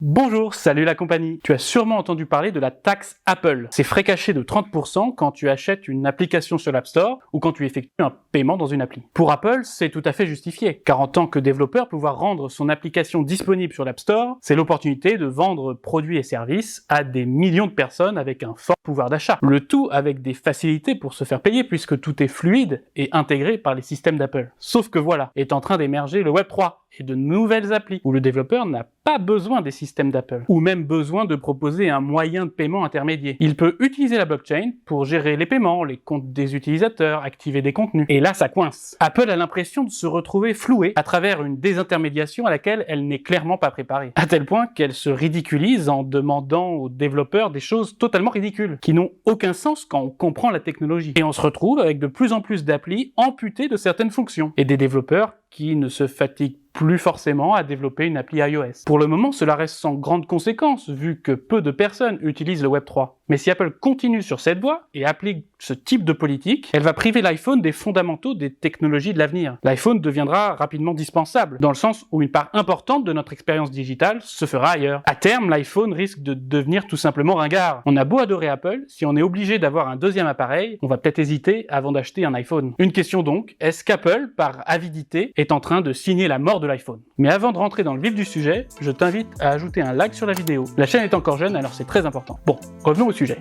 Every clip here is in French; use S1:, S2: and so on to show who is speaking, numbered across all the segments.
S1: Bonjour, salut la compagnie. Tu as sûrement entendu parler de la taxe Apple. C'est frais cachés de 30% quand tu achètes une application sur l'App Store ou quand tu effectues un paiement dans une appli. Pour Apple, c'est tout à fait justifié, car en tant que développeur, pouvoir rendre son application disponible sur l'App Store, c'est l'opportunité de vendre produits et services à des millions de personnes avec un fort pouvoir d'achat. Le tout avec des facilités pour se faire payer puisque tout est fluide et intégré par les systèmes d'Apple. Sauf que voilà, est en train d'émerger le Web 3 et de nouvelles applis où le développeur n'a pas besoin des systèmes d'Apple, ou même besoin de proposer un moyen de paiement intermédiaire. Il peut utiliser la blockchain pour gérer les paiements, les comptes des utilisateurs, activer des contenus. Et là, ça coince. Apple a l'impression de se retrouver flouée à travers une désintermédiation à laquelle elle n'est clairement pas préparée. À tel point qu'elle se ridiculise en demandant aux développeurs des choses totalement ridicules, qui n'ont aucun sens quand on comprend la technologie. Et on se retrouve avec de plus en plus d'applis amputées de certaines fonctions, et des développeurs qui ne se fatiguent plus forcément à développer une appli iOS. Pour le moment, cela reste sans grande conséquence, vu que peu de personnes utilisent le Web 3. Mais si Apple continue sur cette voie et applique ce type de politique, elle va priver l'iPhone des fondamentaux des technologies de l'avenir. L'iPhone deviendra rapidement dispensable, dans le sens où une part importante de notre expérience digitale se fera ailleurs. À terme, l'iPhone risque de devenir tout simplement ringard. On a beau adorer Apple, si on est obligé d'avoir un deuxième appareil, on va peut-être hésiter avant d'acheter un iPhone. Une question donc, est-ce qu'Apple, par avidité, est en train de signer la mort de l'iPhone? Mais avant de rentrer dans le vif du sujet, je t'invite à ajouter un like sur la vidéo. La chaîne est encore jeune, alors c'est très important. Bon, revenons au sujet.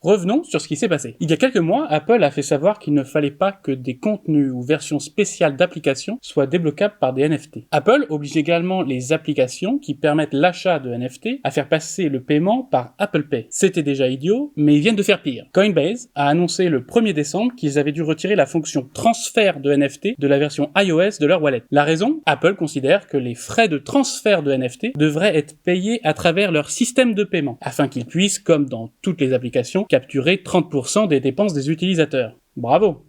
S1: Revenons sur ce qui s'est passé. Il y a quelques mois, Apple a fait savoir qu'il ne fallait pas que des contenus ou versions spéciales d'applications soient débloquables par des NFT. Apple oblige également les applications qui permettent l'achat de NFT à faire passer le paiement par Apple Pay. C'était déjà idiot, mais ils viennent de faire pire. Coinbase a annoncé le 1er décembre qu'ils avaient dû retirer la fonction transfert de NFT de la version iOS de leur wallet. La raison? Apple considère que les frais de transfert de NFT devraient être payés à travers leur système de paiement, afin qu'ils puissent, comme dans toutes les applications, capturer 30% des dépenses des utilisateurs. Bravo!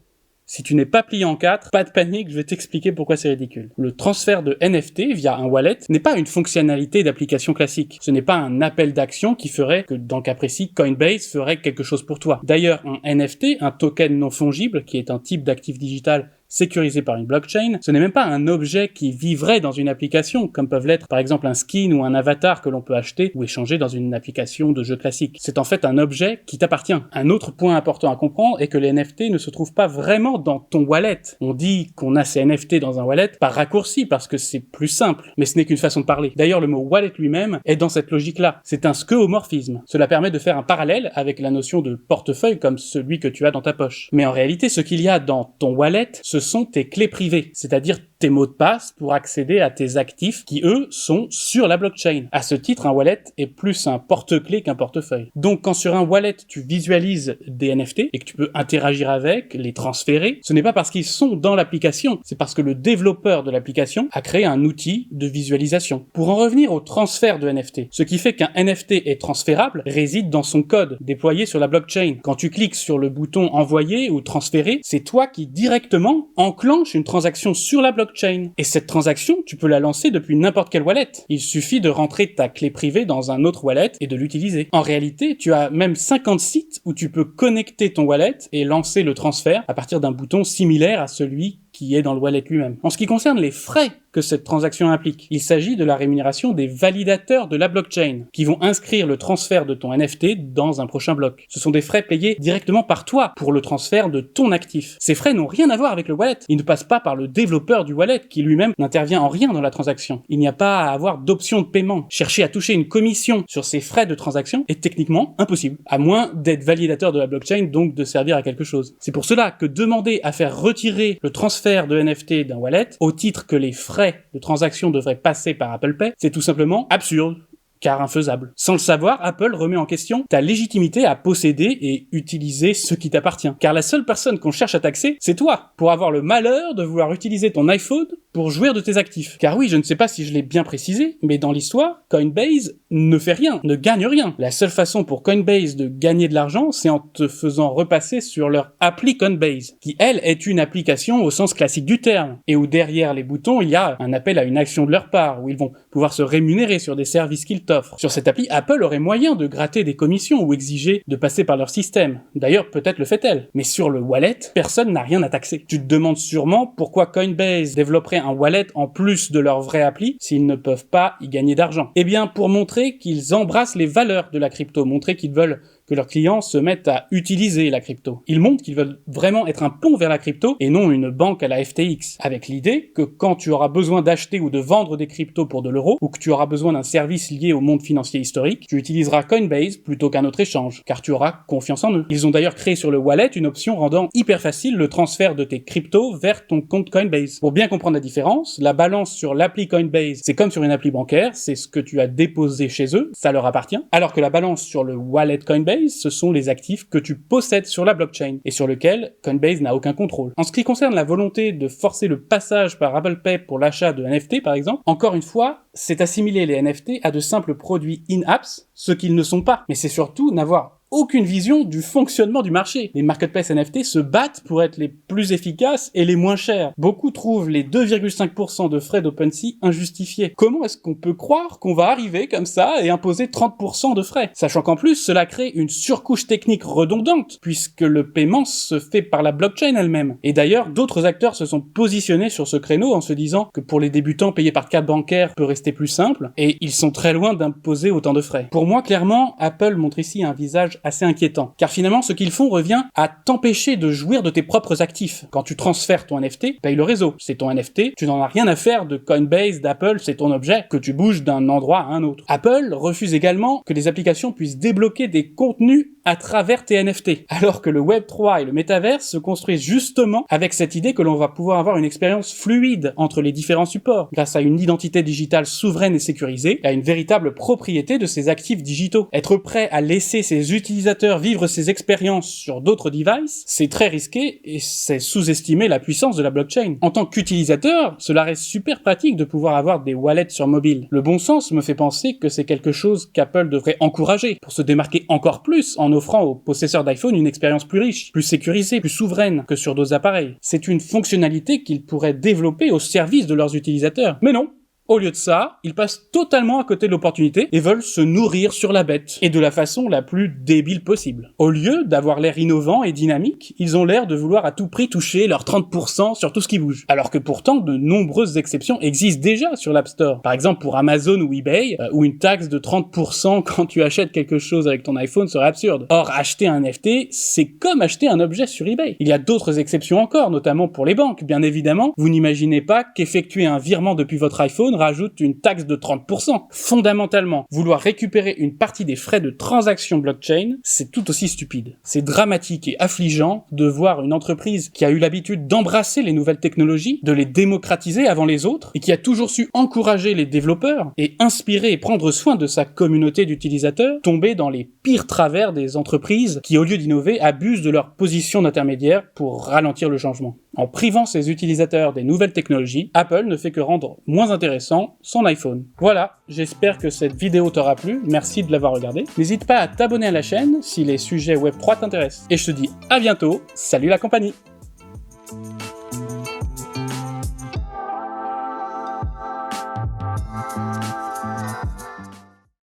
S1: Si tu n'es pas plié en 4, pas de panique, je vais t'expliquer pourquoi c'est ridicule. Le transfert de NFT via un wallet n'est pas une fonctionnalité d'application classique. Ce n'est pas un appel d'action qui ferait que, dans le cas précis, Coinbase ferait quelque chose pour toi. D'ailleurs, un NFT, un token non fongible, qui est un type d'actif digital sécurisé par une blockchain, ce n'est même pas un objet qui vivrait dans une application, comme peuvent l'être par exemple un skin ou un avatar que l'on peut acheter ou échanger dans une application de jeu classique. C'est en fait un objet qui t'appartient. Un autre point important à comprendre est que les NFT ne se trouvent pas vraiment dans ton wallet. On dit qu'on a ces NFT dans un wallet par raccourci parce que c'est plus simple, mais ce n'est qu'une façon de parler. D'ailleurs, le mot wallet lui-même est dans cette logique-là. C'est un skeuomorphisme. Cela permet de faire un parallèle avec la notion de portefeuille comme celui que tu as dans ta poche. Mais en réalité, ce qu'il y a dans ton wallet, ce sont tes clés privées, c'est-à-dire tes mots de passe pour accéder à tes actifs qui, eux, sont sur la blockchain. À ce titre, un wallet est plus un porte-clés qu'un portefeuille. Donc, quand sur un wallet, tu visualises des NFT et que tu peux interagir avec, les transférer, ce n'est pas parce qu'ils sont dans l'application, c'est parce que le développeur de l'application a créé un outil de visualisation. Pour en revenir au transfert de NFT, ce qui fait qu'un NFT est transférable réside dans son code déployé sur la blockchain. Quand tu cliques sur le bouton envoyer ou transférer, c'est toi qui directement enclenche une transaction sur la blockchain. Et cette transaction, tu peux la lancer depuis n'importe quel wallet. Il suffit de rentrer ta clé privée dans un autre wallet et de l'utiliser. En réalité, tu as même 50 sites où tu peux connecter ton wallet et lancer le transfert à partir d'un bouton similaire à celui qui est dans le wallet lui-même. En ce qui concerne les frais que cette transaction implique, il s'agit de la rémunération des validateurs de la blockchain, qui vont inscrire le transfert de ton NFT dans un prochain bloc. Ce sont des frais payés directement par toi pour le transfert de ton actif. Ces frais n'ont rien à voir avec le wallet. Ils ne passent pas par le développeur du wallet, qui lui-même n'intervient en rien dans la transaction. Il n'y a pas à avoir d'option de paiement. Chercher à toucher une commission sur ces frais de transaction est techniquement impossible, à moins d'être validateur de la blockchain, donc de servir à quelque chose. C'est pour cela que demander à faire retirer le transfert de NFT d'un wallet, au titre que les frais de transaction devraient passer par Apple Pay, c'est tout simplement absurde, car infaisable. Sans le savoir, Apple remet en question ta légitimité à posséder et utiliser ce qui t'appartient. Car la seule personne qu'on cherche à taxer, c'est toi, pour avoir le malheur de vouloir utiliser ton iPhone pour jouir de tes actifs. Car oui, je ne sais pas si je l'ai bien précisé, mais dans l'histoire, Coinbase ne fait rien, ne gagne rien. La seule façon pour Coinbase de gagner de l'argent, c'est en te faisant repasser sur leur appli Coinbase, qui elle est une application au sens classique du terme, et où derrière les boutons, il y a un appel à une action de leur part, où ils vont pouvoir se rémunérer sur des services qu'ils t'offre. Sur cette appli, Apple aurait moyen de gratter des commissions ou exiger de passer par leur système. D'ailleurs, peut-être le fait-elle. Mais sur le wallet, personne n'a rien à taxer. Tu te demandes sûrement pourquoi Coinbase développerait un wallet en plus de leur vraie appli s'ils ne peuvent pas y gagner d'argent. Eh bien, pour montrer qu'ils embrassent les valeurs de la crypto, montrer qu'ils veulent que leurs clients se mettent à utiliser la crypto. Ils montrent qu'ils veulent vraiment être un pont vers la crypto et non une banque à la FTX, avec l'idée que quand tu auras besoin d'acheter ou de vendre des cryptos pour de l'euro, ou que tu auras besoin d'un service lié au monde financier historique, tu utiliseras Coinbase plutôt qu'un autre échange, car tu auras confiance en eux. Ils ont d'ailleurs créé sur le wallet une option rendant hyper facile le transfert de tes cryptos vers ton compte Coinbase. Pour bien comprendre la différence, la balance sur l'appli Coinbase, c'est comme sur une appli bancaire, c'est ce que tu as déposé chez eux, ça leur appartient, alors que la balance sur le wallet Coinbase, ce sont les actifs que tu possèdes sur la blockchain et sur lesquels Coinbase n'a aucun contrôle. En ce qui concerne la volonté de forcer le passage par Apple Pay pour l'achat de NFT par exemple, encore une fois, c'est assimiler les NFT à de simples produits in-apps, ce qu'ils ne sont pas. Mais c'est surtout n'avoir aucune vision du fonctionnement du marché. Les marketplaces NFT se battent pour être les plus efficaces et les moins chers. Beaucoup trouvent les 2,5% de frais d'OpenSea injustifiés. Comment est-ce qu'on peut croire qu'on va arriver comme ça et imposer 30% de frais? Sachant qu'en plus, cela crée une surcouche technique redondante, puisque le paiement se fait par la blockchain elle-même. Et d'ailleurs, d'autres acteurs se sont positionnés sur ce créneau en se disant que pour les débutants, payer par carte bancaire peut rester plus simple, et ils sont très loin d'imposer autant de frais. Pour moi, clairement, Apple montre ici un visage assez inquiétant. Car finalement, ce qu'ils font revient à t'empêcher de jouir de tes propres actifs. Quand tu transfères ton NFT, paye le réseau. C'est ton NFT, tu n'en as rien à faire de Coinbase, d'Apple, c'est ton objet, que tu bouges d'un endroit à un autre. Apple refuse également que les applications puissent débloquer des contenus à travers tes NFT. Alors que le Web3 et le Metaverse se construisent justement avec cette idée que l'on va pouvoir avoir une expérience fluide entre les différents supports, grâce à une identité digitale souveraine et sécurisée, et à une véritable propriété de ces actifs digitaux. Être prêt à laisser ses utilisateurs vivre ces expériences sur d'autres devices, c'est très risqué et c'est sous-estimer la puissance de la blockchain. En tant qu'utilisateur, cela reste super pratique de pouvoir avoir des wallets sur mobile. Le bon sens me fait penser que c'est quelque chose qu'Apple devrait encourager pour se démarquer encore plus en offrant aux possesseurs d'iPhone une expérience plus riche, plus sécurisée, plus souveraine que sur d'autres appareils. C'est une fonctionnalité qu'ils pourraient développer au service de leurs utilisateurs. Mais non! Au lieu de ça, ils passent totalement à côté de l'opportunité et veulent se nourrir sur la bête, et de la façon la plus débile possible. Au lieu d'avoir l'air innovant et dynamique, ils ont l'air de vouloir à tout prix toucher leurs 30% sur tout ce qui bouge. Alors que pourtant, de nombreuses exceptions existent déjà sur l'App Store. Par exemple pour Amazon ou eBay, où une taxe de 30% quand tu achètes quelque chose avec ton iPhone serait absurde. Or, acheter un NFT, c'est comme acheter un objet sur eBay. Il y a d'autres exceptions encore, notamment pour les banques. Bien évidemment, vous n'imaginez pas qu'effectuer un virement depuis votre iPhone rajoute une taxe de 30%. Fondamentalement, vouloir récupérer une partie des frais de transaction blockchain, c'est tout aussi stupide. C'est dramatique et affligeant de voir une entreprise qui a eu l'habitude d'embrasser les nouvelles technologies, de les démocratiser avant les autres, et qui a toujours su encourager les développeurs et inspirer et prendre soin de sa communauté d'utilisateurs, tomber dans les pires travers des entreprises qui, au lieu d'innover, abusent de leur position d'intermédiaire pour ralentir le changement. En privant ses utilisateurs des nouvelles technologies, Apple ne fait que rendre moins intéressant son iPhone. Voilà, j'espère que cette vidéo t'aura plu, merci de l'avoir regardée. N'hésite pas à t'abonner à la chaîne si les sujets Web3 t'intéressent. Et je te dis à bientôt, salut la compagnie!